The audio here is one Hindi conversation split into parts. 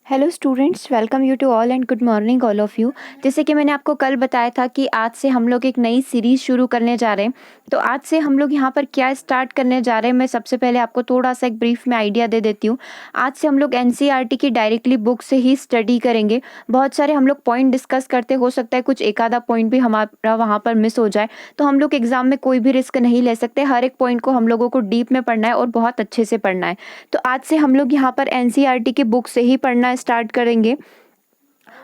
Hello students, welcome you to all and good morning all of you. जैसे कि मैंने आपको कल बताया था कि आज से हम लोग एक नई सीरीज़ शुरू करने जा रहे हैं। तो आज से हम लोग यहाँ पर क्या स्टार्ट करने जा रहे हैं, मैं सबसे पहले आपको थोड़ा सा एक ब्रीफ में आइडिया दे देती हूँ। आज से हम लोग एनसीईआरटी की डायरेक्टली बुक से ही स्टडी करेंगे। बहुत सारे हम लोग पॉइंट डिस्कस करते, हो सकता है कुछ एक आधा पॉइंट भी हमारा वहाँ पर मिस हो जाए। तो हम लोग एग्जाम में कोई भी रिस्क नहीं ले सकते, हर एक पॉइंट को हम लोगों को डीप में पढ़ना है और बहुत अच्छे से पढ़ना है। तो आज से हम लोग यहाँ पर एनसीईआरटी की बुक से ही पढ़ना स्टार्ट करेंगे।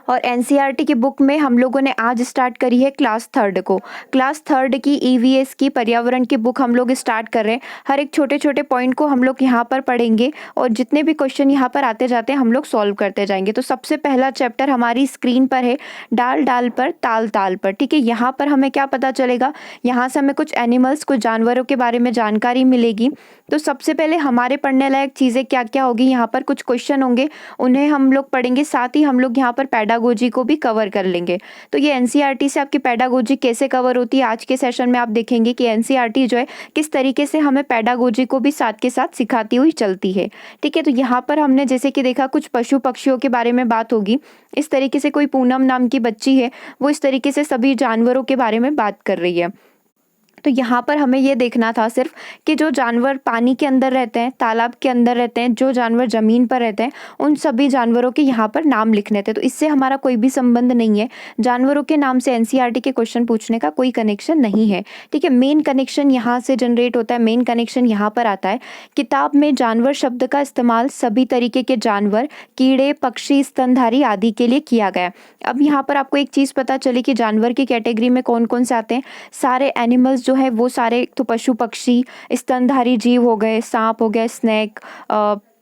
और एनसीईआरटी की बुक में हम लोगों ने आज स्टार्ट करी है क्लास थर्ड को। क्लास थर्ड की ईवीएस की पर्यावरण की बुक हम लोग स्टार्ट कर रहे हैं। हर एक छोटे छोटे पॉइंट को हम लोग यहाँ पर पढ़ेंगे और जितने भी क्वेश्चन यहाँ पर आते जाते हैं हम लोग सॉल्व करते जाएंगे। तो सबसे पहला चैप्टर हमारी स्क्रीन पर है, डाल डाल पर ताल ताल पर। ठीक है, यहाँ पर हमें क्या पता चलेगा, यहाँ से हमें कुछ एनिमल्स, कुछ जानवरों के बारे में जानकारी मिलेगी। तो सबसे पहले हमारे पढ़ने लायक चीज़ें क्या क्या होगी, यहाँ पर कुछ क्वेश्चन होंगे, उन्हें हम लोग पढ़ेंगे। साथ ही हम लोग यहाँ पर पैडागोजी को भी कवर कर लेंगे। तो ये एनसीईआरटी से आपकी पैडागोजी कैसे कवर होती है, आज के सेशन में आप देखेंगे कि एनसीईआरटी जो है किस तरीके से हमें पैडागोजी को भी साथ के साथ सिखाती हुई चलती है। ठीक है, तो यहाँ पर हमने जैसे कि देखा कुछ पशु पक्षियों के बारे में बात होगी। इस तरीके से कोई पूनम नाम की बच्ची है, वो इस तरीके से सभी जानवरों के बारे में बात कर रही है। तो यहाँ पर हमें ये देखना था सिर्फ कि जो जानवर पानी के अंदर रहते हैं, तालाब के अंदर रहते हैं, जो जानवर ज़मीन पर रहते हैं, उन सभी जानवरों के यहाँ पर नाम लिखने थे। तो इससे हमारा कोई भी संबंध नहीं है, जानवरों के नाम से एनसीईआरटी के क्वेश्चन पूछने का कोई कनेक्शन नहीं है। ठीक है, मेन कनेक्शन यहाँ से जनरेट होता है, मेन कनेक्शन यहाँ पर आता है। किताब में जानवर शब्द का इस्तेमाल सभी तरीके के जानवर, कीड़े, पक्षी, स्तनधारी आदि के लिए किया गया। अब यहाँ पर आपको एक चीज़ पता चली कि जानवर की कैटेगरी में कौन कौन से आते हैं। सारे एनिमल्स जो है वो सारे, तो पशु पक्षी, स्तनधारी जीव हो गए, सांप हो गए, स्नेक,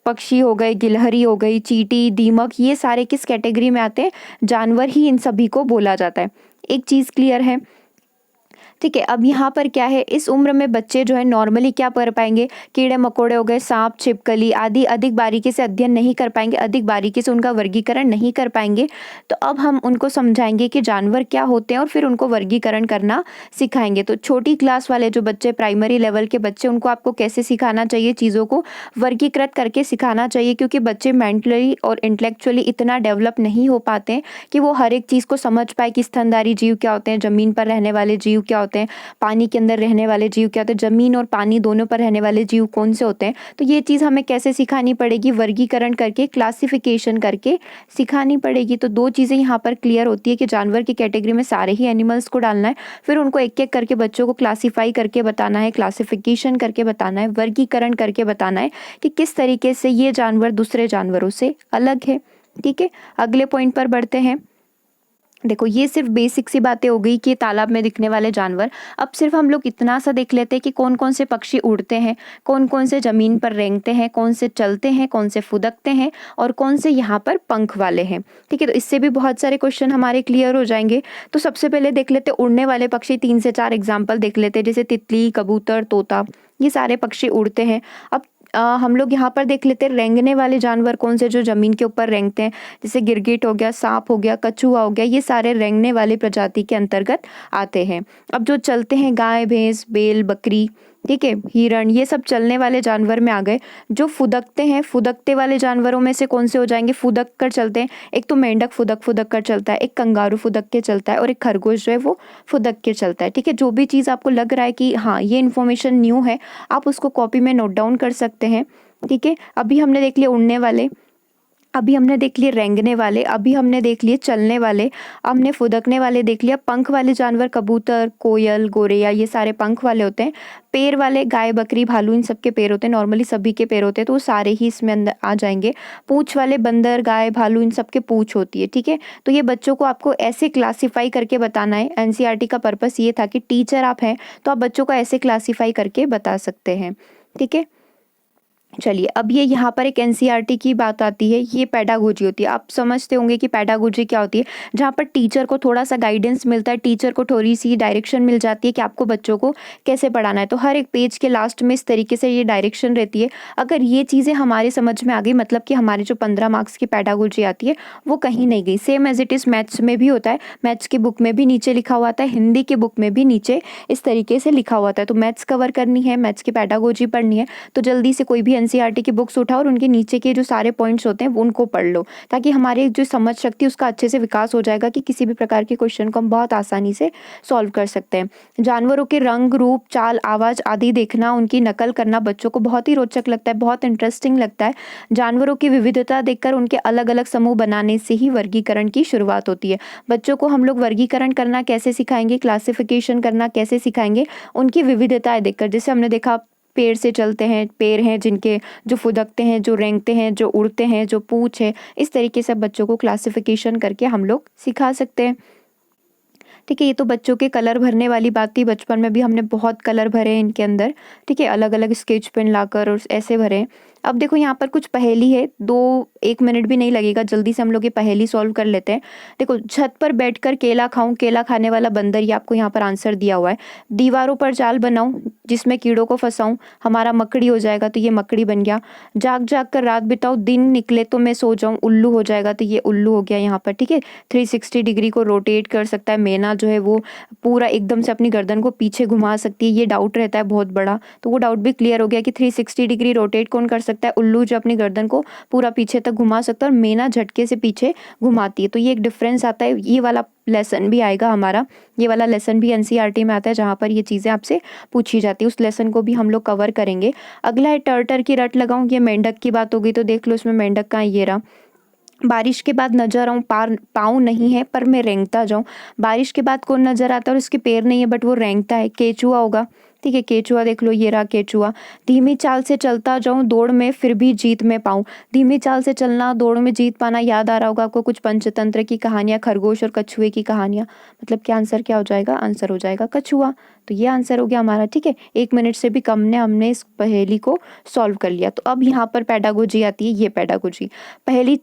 पक्षी हो गए, गिलहरी हो गई, चींटी, दीमक, ये सारे किस कैटेगरी में आते हैं, जानवर ही इन सभी को बोला जाता है। एक चीज़ क्लियर है। ठीक है, अब यहाँ पर क्या है, इस उम्र में बच्चे जो है नॉर्मली क्या कर पाएंगे, कीड़े मकोड़े हो गए, सांप, छिपकली आदि अधिक बारीकी से अध्ययन नहीं कर पाएंगे, अधिक बारीकी से उनका वर्गीकरण नहीं कर पाएंगे। तो अब हम उनको समझाएंगे कि जानवर क्या होते हैं और फिर उनको वर्गीकरण करना सिखाएंगे। तो छोटी क्लास वाले जो बच्चे, प्राइमरी लेवल के बच्चे, उनको आपको कैसे सिखाना चाहिए, चीज़ों को वर्गीकृत करके सिखाना चाहिए, क्योंकि बच्चे मेंटली और इंटेलेक्चुअली इतना डेवलप नहीं हो पाते हैं कि वो हर एक चीज़ को समझ पाए कि स्तनधारी जीव क्या होते हैं, ज़मीन पर रहने वाले जीव क्या होते हैं, पानी के अंदर रहने वाले जीव क्या होते हैं, ज़मीन और पानी दोनों पर रहने वाले जीव कौन से होते हैं। तो ये चीज़ हमें कैसे सिखानी पड़ेगी, वर्गीकरण करके, क्लासिफिकेशन करके सिखानी पड़ेगी। तो दो चीज़ें यहाँ पर क्लियर होती है कि जानवर की कैटेगरी में सारे ही एनिमल्स को डालना है, फिर उनको एक एक करके बच्चों को क्लासीफाई करके बताना है, क्लासिफिकेशन करके बताना है, वर्गीकरण करके बताना है कि किस तरीके से ये जानवर दूसरे जानवरों से अलग है। ठीक है, अगले पॉइंट पर बढ़ते हैं। देखो, ये सिर्फ बेसिक सी बातें हो गई कि तालाब में दिखने वाले जानवर। अब सिर्फ हम लोग इतना सा देख लेते हैं कि कौन कौन से पक्षी उड़ते हैं, कौन कौन से ज़मीन पर रेंगते हैं, कौन से चलते हैं, कौन से फुदकते हैं और कौन से यहाँ पर पंख वाले हैं। ठीक है, तो इससे भी बहुत सारे क्वेश्चन हमारे क्लियर हो जाएंगे। तो सबसे पहले देख लेते उड़ने वाले पक्षी, 3 से 4 एग्जाम्पल देख लेते हैं, जैसे तितली, कबूतर, तोता, ये सारे पक्षी उड़ते हैं। अब हम लोग यहाँ पर देख लेते हैं रेंगने वाले जानवर कौन से, जो ज़मीन के ऊपर रेंगते हैं, जैसे गिरगिट हो गया, सांप हो गया, कछुआ हो गया, ये सारे रेंगने वाले प्रजाति के अंतर्गत आते हैं। अब जो चलते हैं, गाय, भैंस, बैल, बकरी, ठीक है, हिरण, ये सब चलने वाले जानवर में आ गए। जो फुदकते हैं, फुदकते वाले जानवरों में से कौन से हो जाएंगे, फुदक कर चलते हैं। एक तो मेंढक फुदक फुदक कर चलता है, एक कंगारू फुदक के चलता है और एक खरगोश जो है वो फुदक के चलता है। ठीक है, जो भी चीज़ आपको लग रहा है कि हाँ ये इन्फॉर्मेशन न्यू है, आप उसको कॉपी में नोट डाउन कर सकते हैं। ठीक है, अभी हमने देख लिया उड़ने वाले, अभी हमने देख लिए रेंगने वाले, अभी हमने देख लिए चलने वाले, हमने फुदकने वाले देख लिया। पंख वाले जानवर, कबूतर, कोयल, गोरैया, ये सारे पंख वाले होते हैं। पैर वाले, गाय, बकरी, भालू, इन सब के पैर होते हैं, नॉर्मली सभी के पैर होते हैं, तो वो सारे ही इसमें अंदर आ जाएंगे। पूंछ वाले, बंदर, गाय, भालू, इन सब के पूंछ होती है। ठीक है, तो ये बच्चों को आपको ऐसे क्लासीफाई करके बताना है। एनसीईआरटी का पर्पस ये था कि टीचर आप हैं तो आप बच्चों को ऐसे क्लासीफाई करके बता सकते हैं। ठीक है, चलिए, अब ये यहाँ पर एक एनसीईआरटी की बात आती है, ये पैडागोजी होती है। आप समझते होंगे कि पैडागोजी क्या होती है, जहाँ पर टीचर को थोड़ा सा गाइडेंस मिलता है, टीचर को थोड़ी सी डायरेक्शन मिल जाती है कि आपको बच्चों को कैसे पढ़ाना है। तो हर एक पेज के लास्ट में इस तरीके से ये डायरेक्शन रहती है। अगर ये चीज़ें हमारे समझ में आ गई, मतलब कि हमारी जो 15 मार्क्स की पैडागोजी आती है वो कहीं नहीं गई। Same as it is maths में भी होता है, मैथ्स की बुक में भी नीचे लिखा हुआ था, हिंदी की बुक में भी नीचे इस तरीके से लिखा हुआ था। तो मैथ्स कवर करनी है, मैथ्स की पैडागोजी पढ़नी है, तो जल्दी से कोई भी एनसीईआरटी की बुक्स उठाओ और उनके नीचे के जो सारे पॉइंट्स होते हैं वो उनको पढ़ लो, ताकि हमारी जो समझ शक्ति उसका अच्छे से विकास हो जाएगा कि किसी भी प्रकार के क्वेश्चन को हम बहुत आसानी से सॉल्व कर सकते हैं। जानवरों के रंग, रूप, चाल, आवाज़ आदि देखना, उनकी नकल करना बच्चों को बहुत ही रोचक लगता है, बहुत इंटरेस्टिंग लगता है। जानवरों की विविधता देखकर उनके अलग-अलग समूह बनाने से ही वर्गीकरण की शुरुआत होती है। बच्चों को हम लोग वर्गीकरण करना कैसे सिखाएँगे, क्लासिफिकेशन करना कैसे सिखाएँगे, उनकी विविधताएँ देखकर। जैसे हमने देखा पेड़ से चलते हैं, पैर हैं जिनके, जो फुदकते हैं, जो रेंगते हैं, जो उड़ते हैं, जो पूँछ है, इस तरीके से बच्चों को क्लासिफिकेशन करके हम लोग सिखा सकते हैं। ठीक है, ये तो बच्चों के कलर भरने वाली बात थी। बचपन में भी हमने बहुत कलर भरे हैं इनके अंदर, ठीक है, अलग-अलग स्केच पेन लाकर और ऐसे भरे हैं। अब देखो यहाँ पर कुछ पहेली है, 1 मिनट भी नहीं लगेगा, जल्दी से हम लोग ये पहेली सॉल्व कर लेते हैं। देखो, छत पर बैठकर केला खाऊं, केला खाने वाला बंदर, ये आपको यहाँ पर आंसर दिया हुआ है। दीवारों पर जाल बनाऊं जिसमें कीड़ों को फंसाऊं, हमारा मकड़ी हो जाएगा, तो ये मकड़ी बन गया। जाग जाग कर रात बिताऊं, दिन निकले तो मैं सो जाऊं, उल्लू हो जाएगा, तो ये उल्लू हो गया यहाँ पर। ठीक है, 360 डिग्री को रोटेट कर सकता है। मैना जो है वो पूरा एकदम से अपनी गर्दन को पीछे घुमा सकती है। ये डाउट रहता है बहुत बड़ा, तो वो डाउट भी क्लियर हो गया कि 360 डिग्री रोटेट कौन कर सकता है, उल्लू जो अपनी गर्दन को पूरा पीछे तक घुमा सकता है, और मैना झटके से पीछे घुमाती है। तो ये एक डिफरेंस आता है। ये वाला लेसन भी आएगा हमारा, ये वाला लेसन भी एनसीईआरटी में आता है, जहाँ पर ये चीज़ें आपसे पूछी जाती है। उस लेसन को भी हम लोग कवर करेंगे। अगला है टर्टर की रट लगाऊं, ये मेंढक की बात होगी, तो देख लो इसमें मेंढक का ये रहा। बारिश के बाद नजर आऊं, पाँव नहीं है पर मैं रेंगता जाऊं। बारिश के बाद कौन नजर आता है और उसके पैर नहीं है बट वो रेंगता है, केचुआ होगा। ठीक है, केचुआ देख लो, ये रहा केचुआ। धीमी चाल से चलता जाऊं, दौड़ में फिर भी जीत में पाऊं। धीमी चाल से चलना, दौड़ में जीत पाना, याद आ रहा होगा आपको कुछ पंचतंत्र की कहानियां, खरगोश और कछुए की कहानियां। मतलब क्या आंसर क्या हो जाएगा, आंसर हो जाएगा कछुआ। तो ये आंसर हो गया हमारा। ठीक है, 1 मिनट से भी कम ने हमने इस पहेली को सॉल्व कर लिया। तो अब यहाँ पर पेडागोजी आती है, ये पेडागोजी। पहेली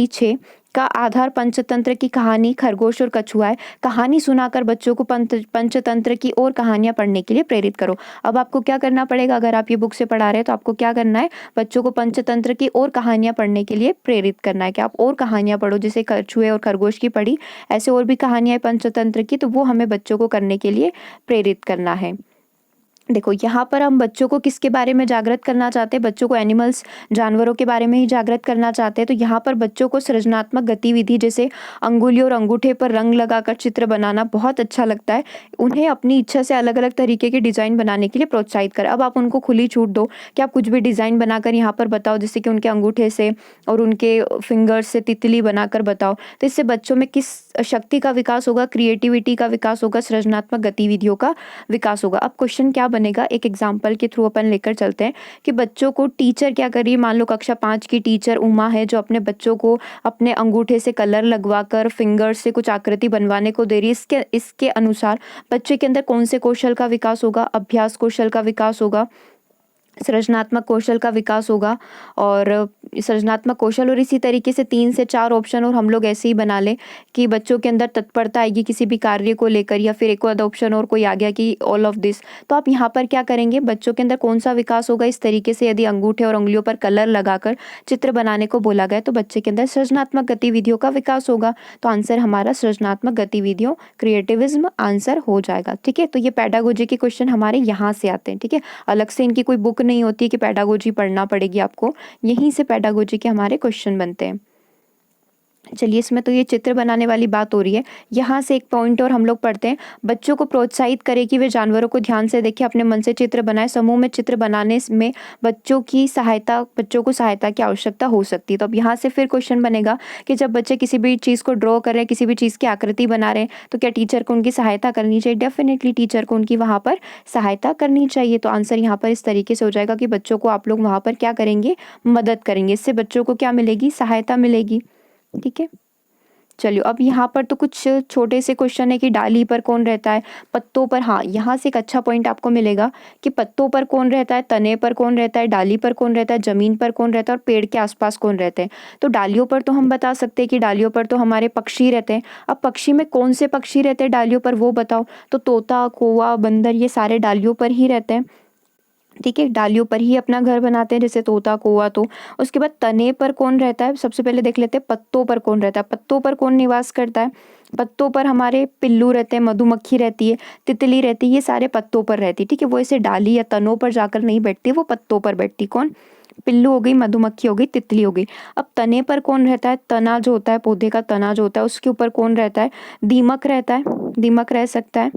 6 का आधार पंचतंत्र की कहानी खरगोश और कछुआ है। कहानी सुनाकर बच्चों को पंचतंत्र की और कहानियां पढ़ने के लिए प्रेरित करो। अब आपको क्या करना पड़ेगा, अगर आप ये बुक से पढ़ा रहे हैं तो आपको क्या करना है, बच्चों को पंचतंत्र की और कहानियां पढ़ने के लिए प्रेरित करना है कि आप और कहानियां पढ़ो। जैसे कछुए और खरगोश की पढ़ी, ऐसे और भी कहानियां पंचतंत्र की, तो वो हमें बच्चों को करने के लिए प्रेरित करना है। देखो, यहाँ पर हम बच्चों को किसके बारे में जागृत करना चाहते हैं, बच्चों को एनिमल्स, जानवरों के बारे में ही जागृत करना चाहते हैं। तो यहाँ पर बच्चों को सृजनात्मक गतिविधि जैसे अंगुलियों और अंगूठे पर रंग लगाकर चित्र बनाना बहुत अच्छा लगता है। उन्हें अपनी इच्छा से अलग अलग तरीके के डिज़ाइन बनाने के लिए प्रोत्साहित करें। अब आप उनको खुली छूट दो कि आप कुछ भी डिज़ाइन बनाकर यहाँ पर बताओ, जैसे कि उनके अंगूठे से और उनके फिंगर्स से तितली बनाकर बताओ। तो इससे बच्चों में किस शक्ति का विकास होगा, क्रिएटिविटी का विकास होगा, सृजनात्मक गतिविधियों का विकास होगा। अब क्वेश्चन क्या बनेगा, एक एग्जाम्पल के थ्रू अपन लेकर चलते हैं कि बच्चों को टीचर क्या करिए। मान लो कक्षा 5 की टीचर उमा है, जो अपने बच्चों को अपने अंगूठे से कलर लगवाकर फिंगर से कुछ आकृति बनवाने को दे रही है। इसके अनुसार बच्चे के अंदर कौन से कौशल का विकास होगा, अभ्यास कौशल का विकास होगा, सृजनात्मक कौशल का विकास होगा। और सृजनात्मक कौशल, और इसी तरीके से 3 से 4 ऑप्शन और हम लोग ऐसे ही बना लें कि बच्चों के अंदर तत्परता आएगी किसी भी कार्य को लेकर, या फिर एक आधा ऑप्शन और कोई आ गया कि ऑल ऑफ दिस। तो आप यहाँ पर क्या करेंगे, बच्चों के अंदर कौन सा विकास होगा, इस तरीके से यदि अंगूठे और उंगलियों पर कलर लगाकर चित्र बनाने को बोला गया तो बच्चे के अंदर सृजनात्मक गतिविधियों का विकास होगा। तो आंसर हमारा सृजनात्मक गतिविधियों, क्रिएटिविज्म आंसर हो जाएगा। ठीक है, तो ये पेडागोजी के क्वेश्चन हमारे यहाँ से आते हैं। ठीक है, अलग से इनकी कोई बुक नहीं होती है कि पेडागोजी पढ़ना पड़ेगी आपको, यहीं से पेडागोजी के हमारे क्वेश्चन बनते हैं। चलिए, इसमें तो ये चित्र बनाने वाली बात हो रही है। यहाँ से एक पॉइंट और हम लोग पढ़ते हैं, बच्चों को प्रोत्साहित करें कि वे जानवरों को ध्यान से देखें, अपने मन से चित्र बनाएं। समूह में चित्र बनाने में बच्चों को सहायता की आवश्यकता हो सकती है। तो अब यहाँ से फिर क्वेश्चन बनेगा कि जब बच्चे किसी भी चीज़ को ड्रॉ कर रहे हैं, किसी भी चीज़ की आकृति बना रहे हैं, तो क्या टीचर को उनकी सहायता करनी चाहिए? डेफिनेटली टीचर को उनकी वहाँ पर सहायता करनी चाहिए। तो आंसर यहाँ पर इस तरीके से हो जाएगा कि बच्चों को आप लोग वहाँ पर क्या करेंगे, मदद करेंगे। इससे बच्चों को क्या मिलेगी, सहायता मिलेगी। ठीक है, चलिए, अब यहाँ पर तो कुछ छोटे से क्वेश्चन है कि डाली पर कौन रहता है, पत्तों पर। हाँ, यहाँ से एक अच्छा पॉइंट आपको मिलेगा कि पत्तों पर कौन रहता है, तने पर कौन रहता है, डाली पर कौन रहता है, जमीन पर कौन रहता है, और पेड़ के आसपास कौन रहते हैं। तो डालियों पर तो हम बता सकते हैं कि डालियों पर तो हमारे पक्षी रहते हैं। अब पक्षी में कौन से पक्षी रहते हैं डालियों पर, वो बताओ। तो तोता, कौवा, बंदर, ये सारे डालियों पर ही रहते हैं। ठीक है, डालियों पर ही अपना घर बनाते हैं, जैसे तोता, कौवा। तो उसके बाद तने पर कौन रहता है, सबसे पहले देख लेते हैं पत्तों पर कौन रहता है। पत्तों पर कौन निवास करता है, पत्तों पर हमारे पिल्लू रहते हैं, मधुमक्खी रहती है, तितली रहती है, ये सारे पत्तों पर रहती है। ठीक है, वो ऐसे डाली या तनों पर जाकर नहीं बैठती, वो पत्तों पर बैठती। कौन, पिल्लू हो गई, मधुमक्खी हो गई, तितली हो गई। अब तने पर कौन रहता है, तना जो होता है, पौधे का तना जो होता है, उसके ऊपर कौन रहता है, दीमक रहता है। दीमक रह सकता है,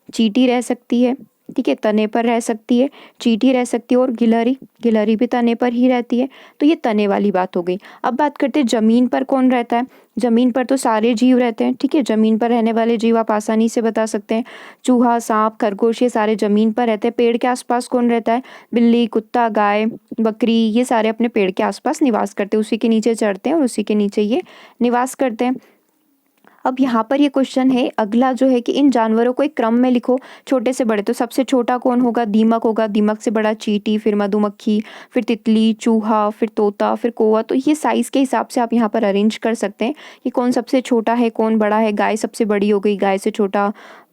चींटी रह सकती है। ठीक है, तने पर रह सकती है, चींटी रह सकती है, और गिलहरी, गिलहरी भी तने पर ही रहती है। तो ये तने वाली बात हो गई। अब बात करते हैं जमीन पर कौन रहता है। जमीन पर तो सारे जीव रहते हैं। ठीक है, जमीन पर रहने वाले जीव आप आसानी से बता सकते हैं, चूहा, सांप, खरगोश, ये सारे जमीन पर रहते हैं। पेड़ के आसपास कौन रहता है, बिल्ली, कुत्ता, गाय, बकरी, ये सारे अपने पेड़ के आसपास निवास करते हैं, उसी के नीचे चढ़ते हैं और उसी के नीचे ये निवास करते हैं। अब यहाँ पर ये क्वेश्चन है अगला जो है कि इन जानवरों को एक क्रम में लिखो, छोटे से बड़े। तो सबसे छोटा कौन होगा, दीमक होगा, दीमक से बड़ा चींटी, फिर मधुमक्खी, फिर तितली, चूहा, फिर तोता, फिर कौवा। तो ये साइज के हिसाब से आप यहाँ पर अरेंज कर सकते हैं कि कौन सबसे छोटा है, कौन बड़ा है। गाय सबसे बड़ी हो गई, गाय से छोटा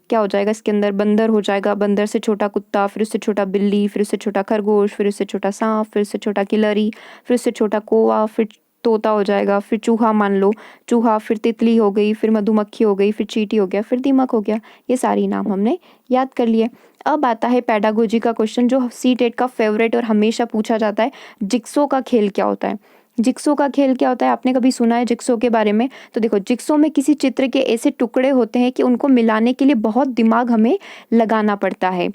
क्या हो जाएगा इसके अंदर, बंदर हो जाएगा, बंदर से छोटा कुत्ता, फिर उससे छोटा बिल्ली, फिर उससे छोटा खरगोश, फिर उससे छोटा सांप, फिर उससे छोटा गिलहरी, फिर उससे छोटा कौवा, फिर तोता हो जाएगा, फिर चूहा मान लो, चूहा, फिर तितली हो गई, फिर मधुमक्खी हो गई, फिर चींटी हो गया, फिर दीमक हो गया। ये सारी नाम हमने याद कर लिए। अब आता है पेडागोजी का क्वेश्चन, जो सी टेट का फेवरेट और हमेशा पूछा जाता है, जिक्सो का खेल क्या होता है। जिक्सो का खेल क्या होता है, आपने कभी सुना है जिक्सो के बारे में। तो देखो, जिक्सो में किसी चित्र के ऐसे टुकड़े होते हैं कि उनको मिलाने के लिए बहुत दिमाग हमें लगाना पड़ता है।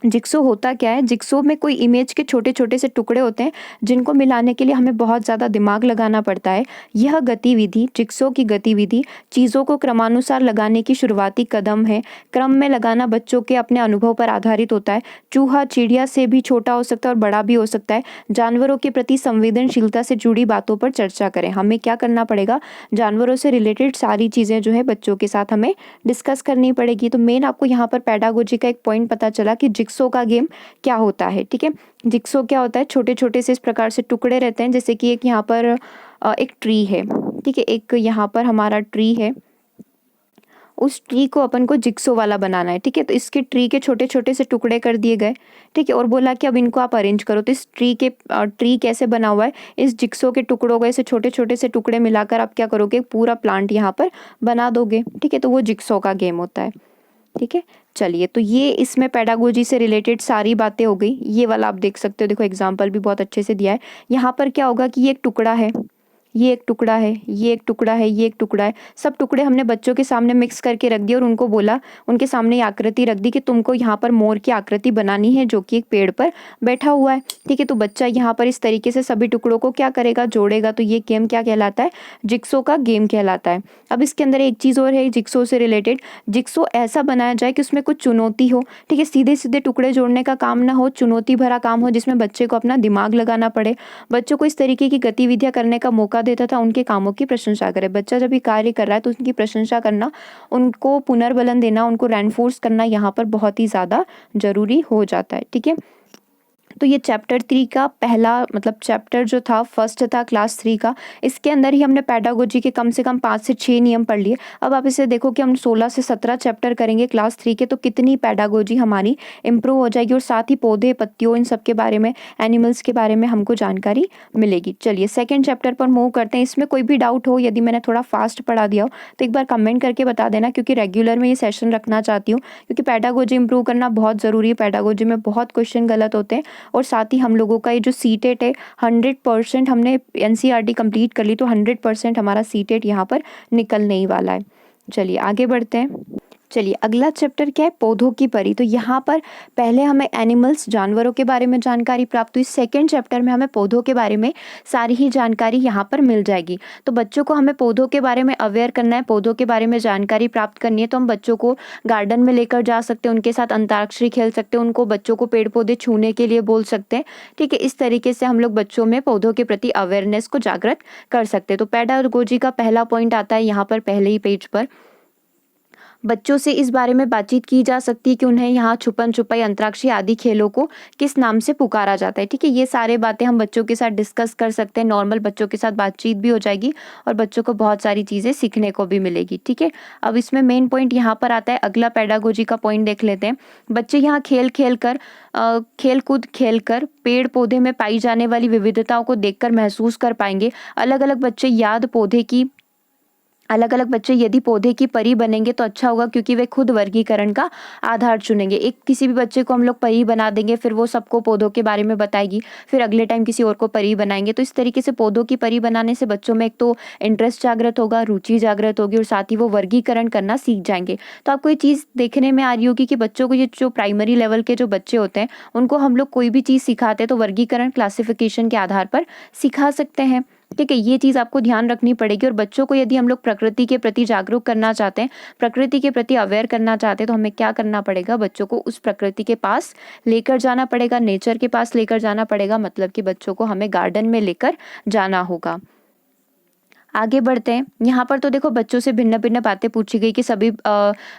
जिक्सो होता क्या है, जिक्सो में कोई इमेज के छोटे छोटे से टुकड़े होते हैं जिनको मिलाने के लिए हमें बहुत ज़्यादा दिमाग लगाना पड़ता है। यह गतिविधि, जिक्सो की गतिविधि, चीज़ों को क्रमानुसार लगाने की शुरुआती कदम है। क्रम में लगाना बच्चों के अपने अनुभव पर आधारित होता है। चूहा चिड़िया से भी छोटा हो सकता है और बड़ा भी हो सकता है। जानवरों के प्रति संवेदनशीलता से जुड़ी बातों पर चर्चा करें। हमें क्या करना पड़ेगा, जानवरों से रिलेटेड सारी चीज़ें जो है बच्चों के साथ हमें डिस्कस करनी पड़ेगी। तो मेन आपको यहाँ पर पेडागोजी का एक पॉइंट पता चला कि जिक्सो का गेम क्या होता है। ठीक है, जिक्सो क्या होता है, छोटे छोटे से इस प्रकार से टुकड़े रहते हैं, जैसे कि एक यहाँ पर एक ट्री है। ठीक है, एक यहाँ पर हमारा ट्री है, उस ट्री को अपन को जिक्सो वाला बनाना है। ठीक है, तो इसके ट्री के छोटे छोटे से टुकड़े कर दिए गए। ठीक है, और बोला कि अब इनको आप अरेंज करो। तो इस ट्री कैसे बना हुआ है, इस जिक्सो के टुकड़ों को ऐसे छोटे छोटे से टुकड़े मिलाकर आप क्या करोगे, पूरा प्लांट यहाँ पर बना दोगे। ठीक है, तो वो जिक्सो का गेम होता है। ठीक है, चलिए, तो ये इसमें पेडागोजी से रिलेटेड सारी बातें हो गई। ये वाला आप देख सकते हो, देखो एग्जाम्पल भी बहुत अच्छे से दिया है। यहाँ पर क्या होगा कि ये एक टुकड़ा है, ये एक टुकड़ा है, ये एक टुकड़ा है, ये एक टुकड़ा है। सब टुकड़े हमने बच्चों के सामने मिक्स करके रख दिए और उनको बोला, उनके सामने ये आकृति रख दी कि तुमको यहाँ पर मोर की आकृति बनानी है जो कि एक पेड़ पर बैठा हुआ है। ठीक है, तो बच्चा यहाँ पर इस तरीके से सभी टुकड़ों को क्या करेगा, जोड़ेगा। तो ये गेम क्या कहलाता है, जिक्सो का गेम कहलाता है। अब इसके अंदर एक चीज़ और है जिक्सो से रिलेटेड, जिक्सो ऐसा बनाया जाए कि उसमें कुछ चुनौती हो। ठीक है, सीधे सीधे टुकड़े जोड़ने का काम ना हो, चुनौती भरा काम हो, जिसमें बच्चे को अपना दिमाग लगाना पड़े, बच्चों को इस तरीके की गतिविधियां करने का मौका देता था, उनके कामों की प्रशंसा करे। बच्चा जब भी कार्य कर रहा है तो उनकी प्रशंसा करना, उनको पुनर्बलन देना, उनको रेनफोर्स करना यहाँ पर बहुत ही ज़्यादा जरूरी हो जाता है। ठीक है, तो ये चैप्टर 3 का पहला मतलब चैप्टर जो था फर्स्ट था क्लास 3 का, इसके अंदर ही हमने पेडागोजी के कम से कम 5 से 6 नियम पढ़ लिए। अब आप इसे देखो कि हम 16 से 17 चैप्टर करेंगे क्लास 3 के, तो कितनी पेडागोजी हमारी इम्प्रूव हो जाएगी और साथ ही पौधे, पत्तियों, इन सब के बारे में, एनिमल्स के बारे में हमको जानकारी मिलेगी। चलिए सेकेंड चैप्टर पर मूव करते हैं। इसमें कोई भी डाउट हो, यदि मैंने थोड़ा फास्ट पढ़ा दिया हो तो एक बार कमेंट करके बता देना, क्योंकि रेगुलर में ये सेशन रखना चाहती हूँ, क्योंकि पेडागोजी इंप्रूव करना बहुत ज़रूरी है। पेडागोजी में बहुत क्वेश्चन गलत होते हैं और साथ ही हम लोगों का ये जो सीटेट है 100% हमने एनसीईआरटी कंप्लीट कर ली, तो 100% हमारा सीटेट यहाँ पर निकलने ही वाला है। चलिए आगे बढ़ते हैं। चलिए अगला चैप्टर क्या है, पौधों की परी। तो यहाँ पर पहले हमें एनिमल्स, जानवरों के बारे में जानकारी प्राप्त हुई। सेकंड चैप्टर में हमें पौधों के बारे में सारी ही जानकारी यहाँ पर मिल जाएगी। तो बच्चों को हमें पौधों के बारे में अवेयर करना है, पौधों के बारे में जानकारी प्राप्त करनी है। तो हम बच्चों को गार्डन में लेकर जा सकते हैं, उनके साथ अंताक्षरी खेल सकते हैं, उनको बच्चों को पेड़ पौधे छूने के लिए बोल सकते हैं। ठीक है, इस तरीके से हम लोग बच्चों में पौधों के प्रति अवेयरनेस को जागृत कर सकते हैं। तो पेडागोजी का पहला पॉइंट आता है यहाँ पर पहले ही पेज पर, बच्चों से इस बारे में बातचीत की जा सकती है कि उन्हें यहाँ छुपन-छुपाई, अंतराक्षरी आदि खेलों को किस नाम से पुकारा जाता है। ठीक है, ये सारे बातें हम बच्चों के साथ डिस्कस कर सकते हैं, नॉर्मल बच्चों के साथ बातचीत भी हो जाएगी और बच्चों को बहुत सारी चीज़ें सीखने को भी मिलेगी। ठीक है, अब इसमें मेन पॉइंट यहाँ पर आता है, अगला पेडागोजी का पॉइंट देख लेते हैं। बच्चे यहाँ खेल-कूद खेलकर पेड़-पौधे में पाई जाने वाली विविधताओं को देखकर महसूस कर पाएँगे। अलग-अलग बच्चे यदि पौधे की परी बनेंगे तो अच्छा होगा, क्योंकि वे खुद वर्गीकरण का आधार चुनेंगे। एक किसी भी बच्चे को हम लोग परी बना देंगे, फिर वो सबको पौधों के बारे में बताएगी, फिर अगले टाइम किसी और को परी बनाएँगे। तो इस तरीके से पौधों की परी बनाने से बच्चों में एक तो इंटरेस्ट जागृत होगा, रुचि जागृत होगी और साथ ही वो वर्गीकरण करना सीख जाएँगे। तो आपको ये चीज़ देखने में आ रही होगी कि बच्चों को, ये जो प्राइमरी लेवल के जो बच्चे होते हैं, उनको हम लोग कोई भी चीज़ सिखाते हैं तो वर्गीकरण, क्लासिफिकेशन के आधार पर सिखा सकते हैं। ठीक है, ये चीज़ आपको ध्यान रखनी पड़ेगी। और बच्चों को यदि हम लोग प्रकृति के प्रति जागरूक करना चाहते हैं, प्रकृति के प्रति अवेयर करना चाहते हैं, तो हमें क्या करना पड़ेगा, बच्चों को उस प्रकृति के पास लेकर जाना पड़ेगा, नेचर के पास लेकर जाना पड़ेगा। मतलब कि बच्चों को हमें गार्डन में लेकर जाना होगा। आगे बढ़ते हैं। यहाँ पर तो देखो बच्चों से भिन्न-भिन्न बातें पूछी गई कि सभी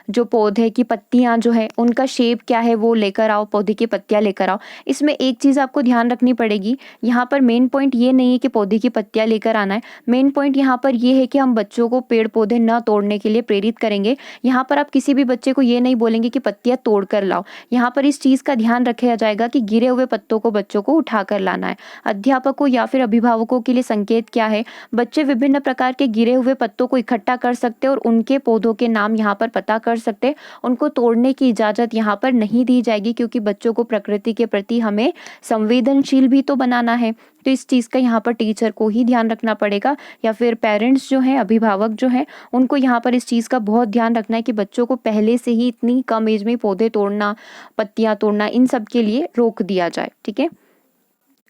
जो पौधे की पत्तियाँ जो है उनका शेप क्या है वो लेकर आओ, पौधे की पत्तियाँ लेकर आओ। इसमें एक चीज़ आपको ध्यान रखनी पड़ेगी, यहाँ पर मेन पॉइंट ये नहीं है कि पौधे की पत्तियाँ लेकर आना है। मेन पॉइंट यहाँ पर ये है कि हम बच्चों को पेड़-पौधे न तोड़ने के लिए प्रेरित करेंगे। यहाँ पर आप किसी भी बच्चे को ये नहीं बोलेंगे कि पत्तियाँ तोड़ कर लाओ। यहाँ पर इस चीज़ का ध्यान रखा जाएगा कि गिरे हुए पत्तों को बच्चों को उठाकर लाना है। अध्यापकों या फिर अभिभावकों के लिए संकेत क्या है, बच्चे विभिन्न प्रकार के गिरे हुए पत्तों को इकट्ठा कर सकते हैं और उनके पौधों के नाम यहाँ पर पता कर सकते हैं। उनको तोड़ने की इजाज़त यहाँ पर नहीं दी जाएगी, क्योंकि बच्चों को प्रकृति के प्रति हमें संवेदनशील भी तो बनाना है। तो इस चीज़ का यहाँ पर टीचर को ही ध्यान रखना पड़ेगा, या फिर पेरेंट्स जो हैं, अभिभावक जो हैं, उनको यहाँ पर इस चीज़ का बहुत ध्यान रखना है कि बच्चों को पहले से ही इतनी कम एज में पौधे तोड़ना, पत्तियाँ तोड़ना, इन सब के लिए रोक दिया जाए। ठीक है,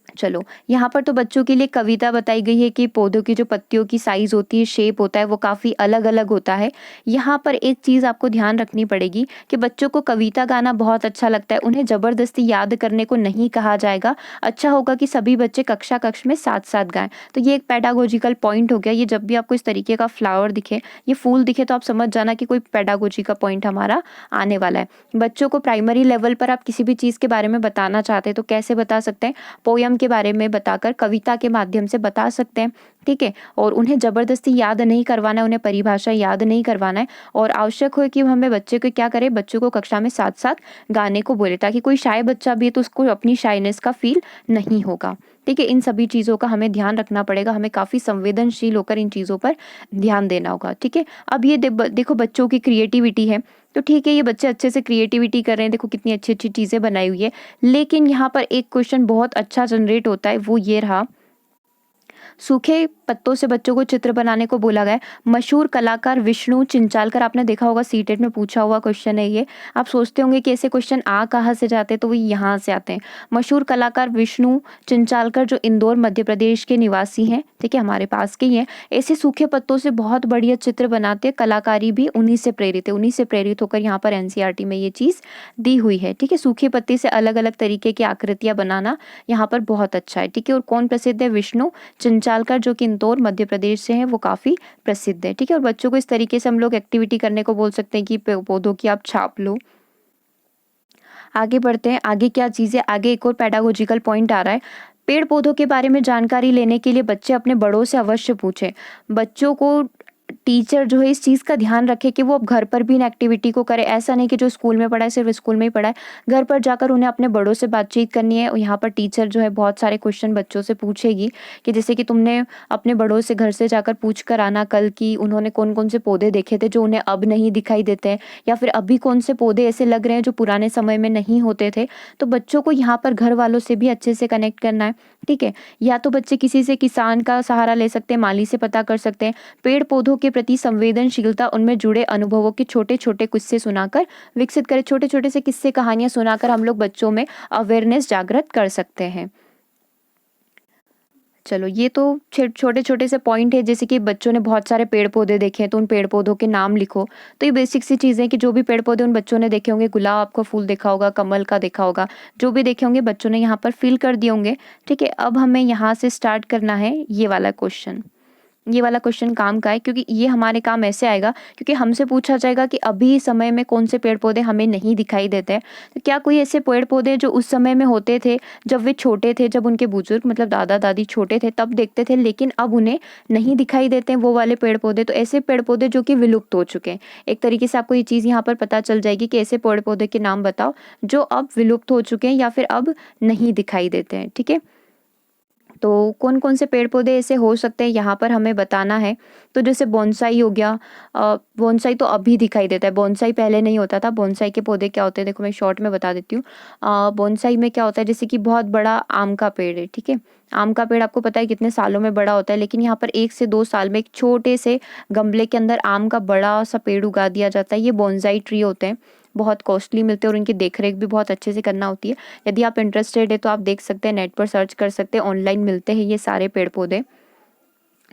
चलो यहाँ पर तो बच्चों के लिए कविता बताई गई है कि पौधों की जो पत्तियों की साइज होती है, शेप होता है, वो काफ़ी अलग अलग होता है। यहाँ पर एक चीज़ आपको ध्यान रखनी पड़ेगी कि बच्चों को कविता गाना बहुत अच्छा लगता है, उन्हें ज़बरदस्ती याद करने को नहीं कहा जाएगा। अच्छा होगा कि सभी बच्चे कक्ष में साथ साथ गाएं। तो ये एक पेडागोजिकल पॉइंट हो गया। ये जब भी आपको इस तरीके का फ्लावर दिखे, ये फूल दिखे, तो आप समझ जाना कि कोई पेडागोजी का पॉइंट हमारा आने वाला है। बच्चों को प्राइमरी लेवल पर आप किसी भी चीज़ के बारे में बताना चाहते हैं तो कैसे बता सकते हैं, पोयम के बारे में बताकर, कविता के माध्यम से बता सकते हैं। ठीक है, और उन्हें ज़बरदस्ती याद नहीं करवाना है, उन्हें परिभाषा याद नहीं करवाना है। और आवश्यक हो कि हमें बच्चे को क्या करें, बच्चों को कक्षा में साथ साथ गाने को बोले, ताकि कोई शाय बच्चा भी है तो उसको अपनी शायनेस का फील नहीं होगा। ठीक है, इन सभी चीज़ों का हमें ध्यान रखना पड़ेगा, हमें काफ़ी संवेदनशील होकर इन चीज़ों पर ध्यान देना होगा। ठीक है, अब ये देखो बच्चों की क्रिएटिविटी है, तो ठीक है, ये बच्चे अच्छे से क्रिएटिविटी कर रहे हैं, देखो कितनी अच्छी अच्छी चीज़ें बनाई हुई है। लेकिन यहाँ पर एक क्वेश्चन बहुत अच्छा जनरेट होता है, वो ये रहा, सूखे पत्तों से बच्चों को चित्र बनाने को बोला गया है। मशहूर कलाकार विष्णु चिंचालकर, आपने देखा होगा सीटेट में पूछा हुआ क्वेश्चन है ये। आप सोचते होंगे कि ऐसे क्वेश्चन आ कहाँ से जाते हैं, तो वो यहाँ से आते हैं। मशहूर कलाकार विष्णु चिंचालकर जो इंदौर मध्य प्रदेश के निवासी हैं, ठीक है, हमारे पास के ही हैं, ऐसे सूखे पत्तों से बहुत बढ़िया चित्र बनाते हैं। कलाकारी भी उन्हीं से प्रेरित है, उन्हीं से प्रेरित होकर यहाँ पर एनसीईआरटी में ये चीज़ दी हुई है। ठीक है, सूखे पत्ते से अलग अलग तरीके की आकृतियाँ बनाना यहाँ पर बहुत अच्छा है। ठीक है, और कौन प्रसिद्ध है, विष्णु चिंचालकर जो कि इंदौर मध्य प्रदेश से हैं, वो काफ़ी प्रसिद्ध है। ठीक है, और बच्चों को इस तरीके से हम लोग एक्टिविटी करने को बोल सकते हैं कि पौधों की आप छाप लो। आगे बढ़ते हैं, आगे क्या चीज़ है, आगे एक और पेडागोजिकल पॉइंट आ रहा है। पेड़ पौधों के बारे में जानकारी लेने के लिए बच्चे अपने बड़ों से अवश्य पूछें। बच्चों को टीचर जो है इस चीज़ का ध्यान रखे कि वो अब घर पर भी इन एक्टिविटी को करे। ऐसा नहीं कि जो स्कूल में पढ़ा है सिर्फ स्कूल में ही पढ़ा है, घर पर जाकर उन्हें अपने बड़ों से बातचीत करनी है। और यहाँ पर टीचर जो है बहुत सारे क्वेश्चन बच्चों से पूछेगी कि जैसे कि तुमने अपने बड़ों से घर से जाकर पूछ कर आना कल की उन्होंने कौन कौन से पौधे देखे थे जो उन्हें अब नहीं दिखाई देते हैं, या फिर अभी कौन से पौधे ऐसे लग रहे हैं जो पुराने समय में नहीं होते थे। तो बच्चों को यहाँ पर घर वालों से भी अच्छे से कनेक्ट करना है। ठीक है, या तो बच्चे किसी से किसान का सहारा ले सकते हैं, माली से पता कर सकते हैं। पेड़ पौधों के प्रति संवेदनशीलता, उनमें जुड़े अनुभवों के छोटे छोटे किस्से सुनाकर विकसित करें। छोटे छोटे से किस्से कहानियां सुनाकर हम लोग बच्चों में अवेयरनेस जागृत कर सकते हैं। चलो, ये तो छोटे छोटे से पॉइंट है, जैसे कि बच्चों ने बहुत सारे पेड़ पौधे देखे हैं तो उन पेड़ पौधों के नाम लिखो। तो ये बेसिक सी चीज़ें हैं कि जो भी पेड़ पौधे उन बच्चों ने देखे होंगे, गुलाब का फूल देखा होगा, कमल का देखा होगा, जो भी देखे होंगे बच्चों ने यहाँ पर फिल कर दिए होंगे। ठीक है, अब हमें यहाँ से स्टार्ट करना है ये वाला क्वेश्चन। ये वाला क्वेश्चन काम का है, क्योंकि ये हमारे काम ऐसे आएगा क्योंकि हमसे पूछा जाएगा कि अभी समय में कौन से पेड़ पौधे हमें नहीं दिखाई देते हैं। तो क्या कोई ऐसे पेड़ पौधे जो उस समय में होते थे जब वे छोटे थे, जब उनके बुजुर्ग मतलब दादा दादी छोटे थे तब देखते थे, लेकिन अब उन्हें नहीं दिखाई देते हैं वो वाले पेड़ पौधे। तो ऐसे पेड़ पौधे जो कि विलुप्त हो चुके हैं, एक तरीके से आपको ये चीज़ यहाँ पर पता चल जाएगी कि ऐसे पेड़ पौधे के नाम बताओ जो अब विलुप्त हो चुके हैं या फिर अब नहीं दिखाई देते हैं। ठीक है, तो कौन कौन से पेड़ पौधे ऐसे हो सकते हैं यहाँ पर हमें बताना है। तो जैसे बोनसाई हो गया, बोनसाई तो अभी दिखाई देता है, बोनसाई पहले नहीं होता था। बोनसाई के पौधे क्या होते हैं, देखो मैं शॉर्ट में बता देती हूँ। बोनसाई में क्या होता है, जैसे कि बहुत बड़ा आम का पेड़ है, ठीक है। आम का पेड़ आपको पता है कितने सालों में बड़ा होता है, लेकिन यहाँ पर 1 से 2 साल में एक छोटे से गमले के अंदर आम का बड़ा सा पेड़ उगा दिया जाता है। ये बोनसाई ट्री होते हैं, बहुत कॉस्टली मिलते हैं और इनकी देखरेख भी बहुत अच्छे से करना होती है। यदि आप इंटरेस्टेड है तो आप देख सकते हैं, नेट पर सर्च कर सकते हैं, ऑनलाइन मिलते हैं ये सारे पेड़ पौधे।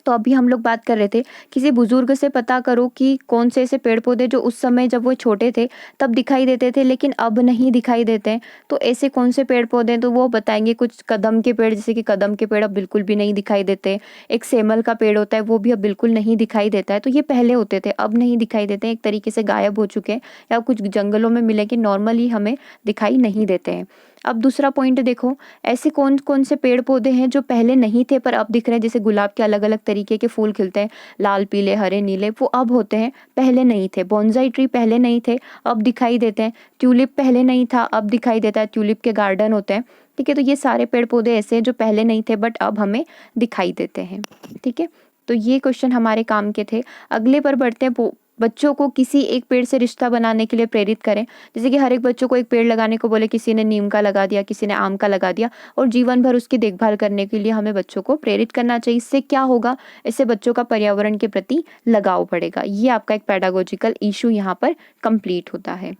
तो अभी हम लोग बात कर रहे थे, किसी बुजुर्ग से पता करो कि कौन से ऐसे पेड़ पौधे जो उस समय जब वो छोटे थे तब दिखाई देते थे लेकिन अब नहीं दिखाई देते हैं। तो ऐसे कौन से पेड़ पौधे हैं, तो वो बताएंगे। कुछ कदम के पेड़, जैसे कि कदम के पेड़ अब बिल्कुल भी नहीं दिखाई देते। एक सेमल का पेड़ होता है, वो भी अब बिल्कुल नहीं दिखाई देता है। तो ये पहले होते थे, अब नहीं दिखाई देते हैं, एक तरीके से गायब हो चुके हैं या कुछ जंगलों में मिलेंगे, नॉर्मली हमें दिखाई नहीं देते हैं। अब दूसरा पॉइंट देखो, ऐसे कौन कौन से पेड़ पौधे हैं जो पहले नहीं थे पर अब दिख रहे हैं। जैसे गुलाब के अलग अलग तरीके के फूल खिलते हैं, लाल पीले हरे नीले, वो अब होते हैं, पहले नहीं थे। बोनसाई ट्री पहले नहीं थे, अब दिखाई देते हैं। ट्यूलिप पहले नहीं था, अब दिखाई देता है, ट्यूलिप के गार्डन होते हैं। ठीक है, तो ये सारे पेड़ पौधे ऐसे हैं जो पहले नहीं थे बट अब हमें दिखाई देते हैं। ठीक है, तो ये क्वेश्चन हमारे काम के थे। अगले पर बढ़ते हैं, बच्चों को किसी एक पेड़ से रिश्ता बनाने के लिए प्रेरित करें। जैसे कि हर एक बच्चों को एक पेड़ लगाने को बोले, किसी ने नीम का लगा दिया, किसी ने आम का लगा दिया, और जीवन भर उसकी देखभाल करने के लिए हमें बच्चों को प्रेरित करना चाहिए। इससे क्या होगा, इससे बच्चों का पर्यावरण के प्रति लगाव बढ़ेगा। ये आपका एक पेडागोजिकल इशू यहाँ पर कंप्लीट होता है।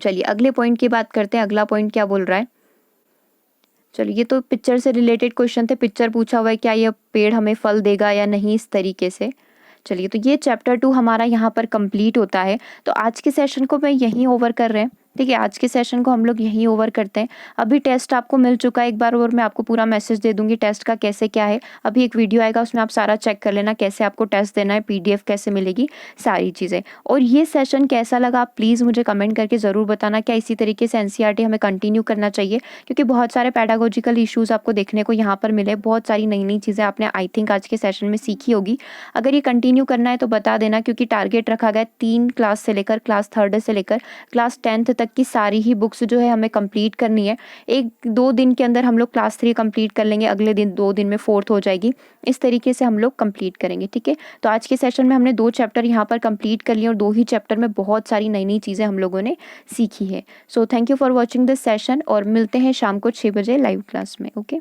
चलिए अगले पॉइंट की बात करते हैं। अगला पॉइंट क्या बोल रहा है, चलिए ये तो पिक्चर से रिलेटेड क्वेश्चन थे। पिक्चर पूछा हुआ है क्या यह पेड़ हमें फल देगा या नहीं, इस तरीके से। चलिए, तो ये चैप्टर 2 हमारा यहाँ पर कंप्लीट होता है। तो आज के सेशन को मैं यहीं ओवर कर रहे हैं। ठीक है, आज के सेशन को हम लोग यहीं ओवर करते हैं। अभी टेस्ट आपको मिल चुका है एक बार, और मैं आपको पूरा मैसेज दे दूंगी टेस्ट का कैसे क्या है। अभी एक वीडियो आएगा, उसमें आप सारा चेक कर लेना कैसे आपको टेस्ट देना है, पीडीएफ कैसे मिलेगी, सारी चीज़ें। और ये सेशन कैसा लगा आप प्लीज़ मुझे कमेंट करके ज़रूर बताना। क्या इसी तरीके से एनसीईआरटी हमें कंटिन्यू करना चाहिए, क्योंकि बहुत सारे पैडागोजिकल इशूज़ आपको देखने को यहाँ पर मिले। बहुत सारी नई नई चीज़ें आपने आई थिंक आज के सेशन में सीखी होगी। अगर ये कंटिन्यू करना है तो बता देना, क्योंकि टारगेट रखा गया 3 क्लास से लेकर क्लास 3 से लेकर क्लास 10th तक की सारी ही बुक्स जो है हमें कंप्लीट करनी है। 1-2 दिन के अंदर हम लोग क्लास 3 कंप्लीट कर लेंगे, अगले दिन 2 दिन में 4th हो जाएगी। इस तरीके से हम लोग कंप्लीट करेंगे। ठीक है, तो आज के सेशन में हमने 2 चैप्टर यहाँ पर कंप्लीट कर लिए और 2 ही चैप्टर में बहुत सारी नई नई चीज़ें हम लोगों ने सीखी है। So thank you for watching this session, और मिलते हैं शाम को 6 बजे लाइव क्लास में। ओके।